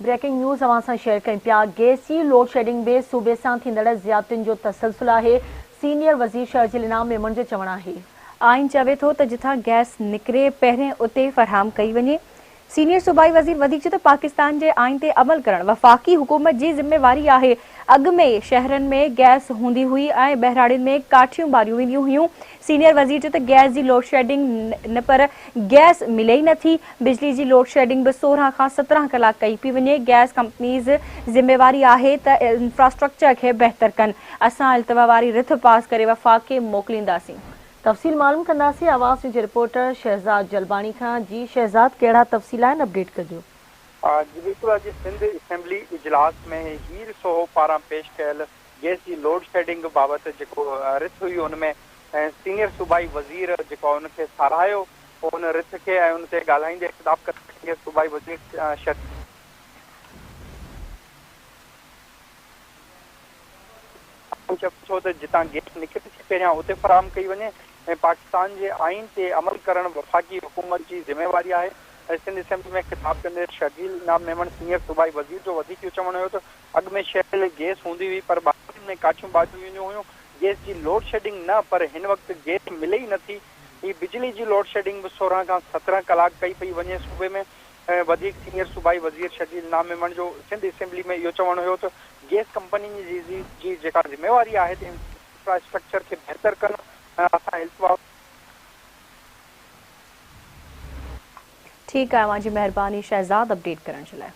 Breaking news अवां सां share कयूं पिया। गैस जी लोड शेडिंग में सूबे सां थींदड़ ज़ियादतियुनि जो तसलसल आहे। सीनियर वज़ीर शर्जील इनाम मेमन जो चवणु आहे आइन चवे थो त जिथां गैस निकिरे पहिरें उते फरहाम कई वञे। सीनियर सूबाई वज़ीर वधीक चयो त पाकिस्तान जे आइन ते अमल करण वफ़ाक़ी हुकूमत जी ज़िम्मेवारी आहे। अॻु में शहरनि में गैस हूंदी हुई ऐं बहिराड़ियुनि में काठियूं ॿारियूं वेंदियूं हुयूं। सीनियर वज़ीर चयो त गैस जी लोड शेडिंग न पर गैस मिले ई नथी। बिजली जी लोड शेडिंग बि 16 खां 17 कलाक कई पई वञे। गैस कंपनीज़ ज़िम्मेवारी आहे त इंफ्रास्ट्रक्चर खे बहितर कनि। असां इल्तवा वारी रिथ पास करे वफ़ाक़ खे मोकिलींदासीं। तफ़सील मालूम कंदासीं आवाज़ न्यूज़ रिपोर्टर शहज़ाद जलबानी खां। जी शहज़ाद, कहिड़ा तफ़सील आहिनि, अपडेट कजो। जी बिल्कुल, अॼु सिंध असेंबली इजलास में हीर सोहो पारां पेश कयल गैस जी लोड शेडिंग बाबति जेको रिथ हुई उनमें सीनियर सूबाई वज़ीर जेको उनखे साराहियो उन रिथ खे ऐं उन ते ॻाल्हाईंदे ख़िताब कंदे सीनियर सूबाई वज़ीर छो त जितां गैस निकिरे थी पहिरियां उते फराहम कई वञे ऐं पाकिस्तान जे आइन ते अमल करण वफ़ाक़ी हुकूमत जी ज़िम्मेवारी आहे। सिंध असेंबली में ख़िताब कंदे शर्जील इनाम मेमन सीनियर सूबाई वज़ीर जो वधीक चवणु हुयो त अॻु में शहर गैस हूंदी हुई पर ॿारनि में काठियूं ॿारियूं वेंदियूं हुयूं। गैस जी लोड शेडिंग न, पर हिन वक़्तु गैस मिले ई नथी। ही बिजली जी लोड शेडिंग बि 16 खां 17 कलाक कई पई वञे सूबे में। वधीक सीनियर सूबाई वज़ीर शर्जील इनाम मेमन जो सिंध असेंबली में इहो चवणु हुयो त गैस कंपनी जी जेका ज़िम्मेवारी आहे त इंफ्रास्ट्रक्चर खे बहितर कनि। असां इल्तवा ठीक है, मुझी मेहरबानी शहजाद अपडेट करण जे लाइ।